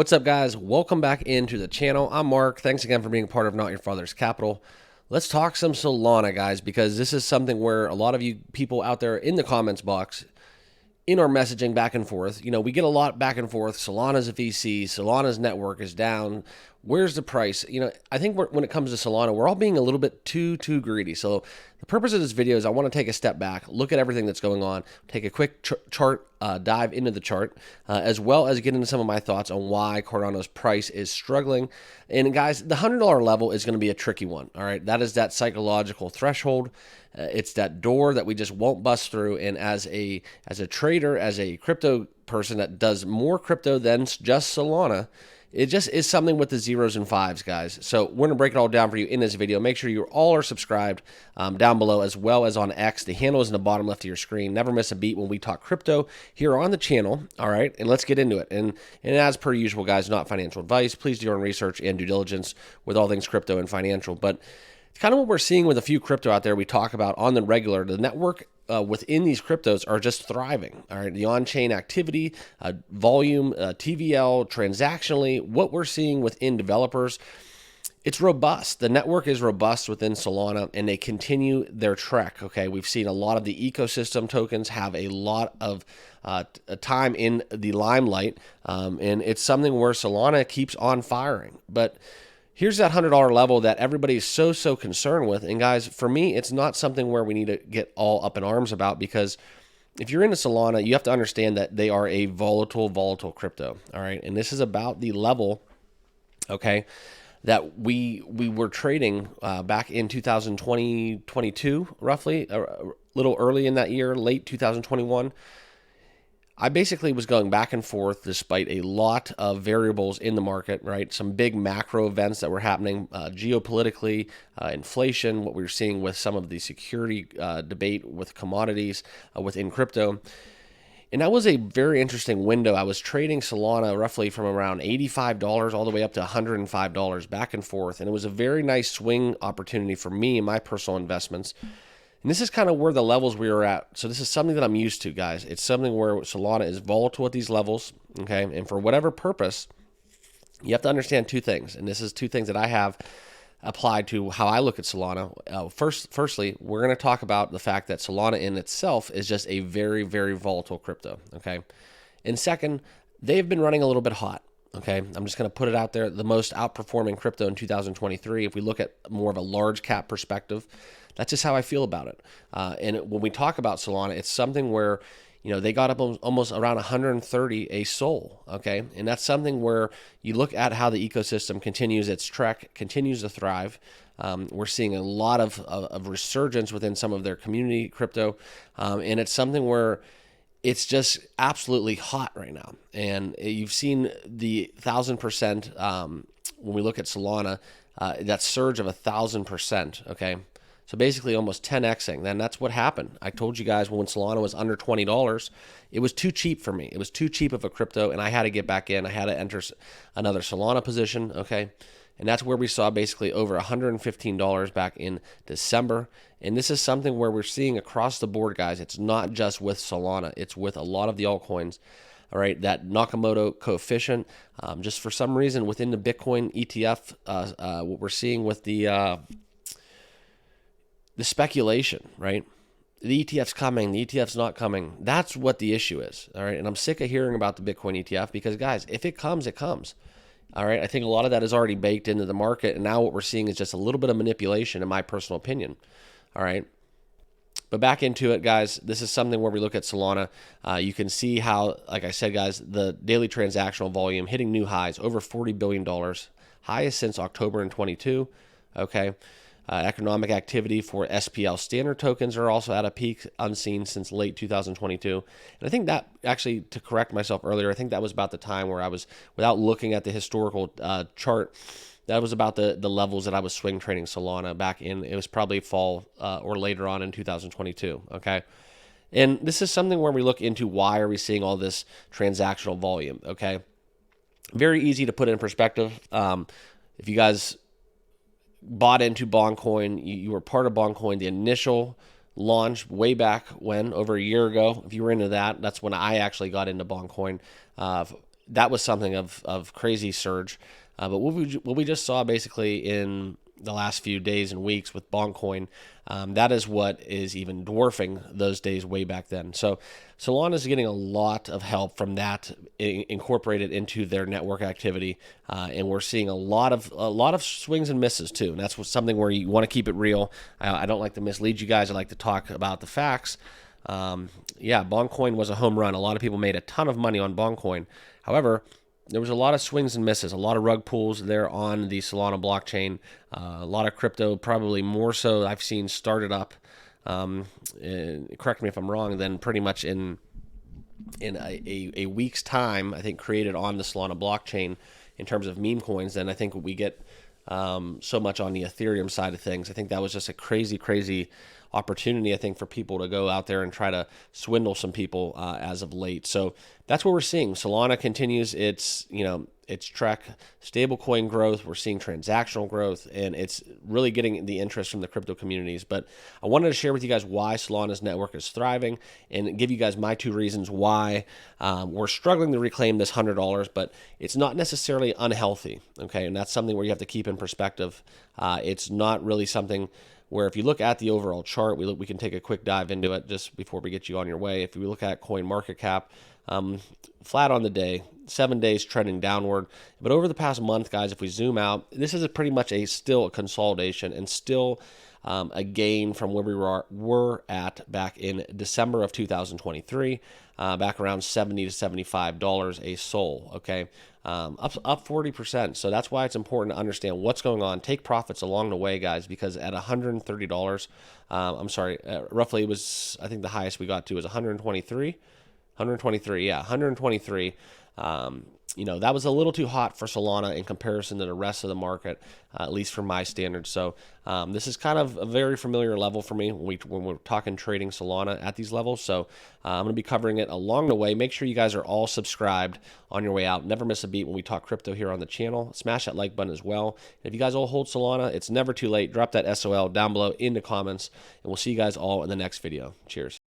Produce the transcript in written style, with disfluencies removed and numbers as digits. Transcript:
What's up, guys? Welcome back into the channel. I'm Mark. Thanks again for being part of Not Your Father's Capital. Let's talk some Solana, guys, because this is something where a lot of you people out there in the comments box, in our messaging back and forth, we get a lot back and forth. Solana's a VC. Solana's network is down. Where's the price? I think when it comes to Solana, we're all being a little bit too greedy. So the purpose of this video is I want to take a step back, look at everything that's going on, take a quick chart dive into the chart, as well as get into some of my thoughts on why Cardano's price is struggling. And guys, the $100 level is going to be a tricky one. All right, that is that psychological threshold. It's that door that we just won't bust through. And as a trader, as a crypto person that does more crypto than just Solana, it just is something with the zeros and fives, guys. So we're going to break it all down for you in this video. Make sure you all are subscribed down below, as well as on X. The handle is in the bottom left of your screen. Never miss a beat when we talk crypto here on the channel. All right, and let's get into it. And as per usual, guys, not financial advice. Please do your own research and due diligence with all things crypto and financial. But it's kind of what we're seeing with a few crypto out there we talk about on the regular. The network within these cryptos are just thriving. All right, the on-chain activity, volume, TVL, transactionally, what we're seeing within developers, it's robust. The network is robust within Solana, and they continue their trek. Okay, we've seen a lot of the ecosystem tokens have a lot of time in the limelight, and it's something where Solana keeps on firing. But here's that $100 level that everybody's so concerned with. And guys, for me, it's not something where we need to get all up in arms about, because if you're into Solana, you have to understand that they are a volatile crypto. All right. And this is about the level, okay, that we were trading back in 2022, roughly, a little early in that year, late 2021. I basically was going back and forth despite a lot of variables in the market, right? Some big macro events that were happening geopolitically, inflation, what we were seeing with some of the security debate with commodities within crypto. And that was a very interesting window. I was trading Solana roughly from around $85 all the way up to $105 back and forth. And it was a very nice swing opportunity for me and my personal investments. And this is kind of where the levels we were at. So this is something that I'm used to, guys. It's something where Solana is volatile at these levels, okay? And for whatever purpose, you have to understand two things. And this is two things that I have applied to how I look at Solana. Firstly, we're going to talk about the fact that Solana in itself is just a very volatile crypto, okay? And second, they've been running a little bit hot. Okay, I'm just going to put it out there. The most outperforming crypto in 2023, if we look at more of a large cap perspective, that's just how I feel about it. And when we talk about Solana, it's something where, they got up almost around 130 a SOL. Okay, and that's something where you look at how the ecosystem continues its trek, continues to thrive. We're seeing a lot of resurgence within some of their community crypto, and it's something where it's just absolutely hot right now. And you've seen the 1,000%, when we look at Solana, that surge of 1,000%, okay? So basically almost 10xing. Then that's what happened. I told you guys when Solana was under $20, it was too cheap for me. It was too cheap of a crypto, and I had to get back in. I had to enter another Solana position, okay? And that's where we saw basically over $115 back in December. And this is something where we're seeing across the board, guys. It's not just with Solana. It's with a lot of the altcoins. All right, that Nakamoto coefficient, just for some reason within the Bitcoin ETF, what we're seeing with the speculation, right? The ETF's coming, the ETF's not coming. That's what the issue is, all right? And I'm sick of hearing about the Bitcoin ETF because, guys, if it comes, it comes. All right, I think a lot of that is already baked into the market, and now what we're seeing is just a little bit of manipulation, in my personal opinion. All right, but back into it, guys. This is something where we look at Solana. You can see how, like I said, guys, the daily transactional volume hitting new highs, over $40 billion, highest since October in 22. Okay. Economic activity for SPL standard tokens are also at a peak unseen since late 2022. And I think that, actually, to correct myself earlier, I think that was about the time where I was, without looking at the historical chart, that was about the levels that I was swing trading Solana back in. It was probably fall or later on in 2022, okay? And this is something where we look into why are we seeing all this transactional volume, okay? Very easy to put in perspective. If you guys bought into Bondcoin, you were part of Bondcoin, the initial launch way back when, over a year ago. If you were into that, that's when I actually got into Bondcoin. that was something of crazy surge. But what we just saw basically in the last few days and weeks with Bondcoin, that is what is even dwarfing those days way back then. So Solana is getting a lot of help from that incorporated into their network activity, and we're seeing a lot of swings and misses too. And that's something where you want to keep it real. I don't like to mislead you guys. I like to talk about the facts. Yeah, Bondcoin was a home run. A lot of people made a ton of money on Bondcoin. However, there was a lot of swings and misses, a lot of rug pulls there on the Solana blockchain. A lot of crypto, probably more so I've seen started up, and correct me if I'm wrong, then pretty much in a week's time, I think created on the Solana blockchain in terms of meme coins. Then I think we get so much on the Ethereum side of things. I think that was just a crazy opportunity, I think, for people to go out there and try to swindle some people as of late. So that's what we're seeing. Solana continues its trek, stablecoin growth. We're seeing transactional growth, and it's really getting the interest from the crypto communities. But I wanted to share with you guys why Solana's network is thriving and give you guys my 2 reasons why we're struggling to reclaim this $100, but it's not necessarily unhealthy. Okay, and that's something where you have to keep in perspective. It's not really something where if you look at the overall chart, we can take a quick dive into it just before we get you on your way. If we look at coin market cap, flat on the day, 7 days trending downward. But over the past month, guys, if we zoom out, this is pretty much still a consolidation and still a gain from where we were at back in December of 2023, back around $70 to $75 a SOL. Okay, up 40%. So that's why it's important to understand what's going on. Take profits along the way, guys, because at $130, roughly it was, I think the highest we got to was 123. 123. That was a little too hot for Solana in comparison to the rest of the market, at least for my standards. So this is kind of a very familiar level for me when we're talking trading Solana at these levels. So I'm going to be covering it along the way. Make sure you guys are all subscribed on your way out. Never miss a beat when we talk crypto here on the channel. Smash that like button as well. And if you guys all hold Solana, it's never too late. Drop that SOL down below in the comments, and we'll see you guys all in the next video. Cheers.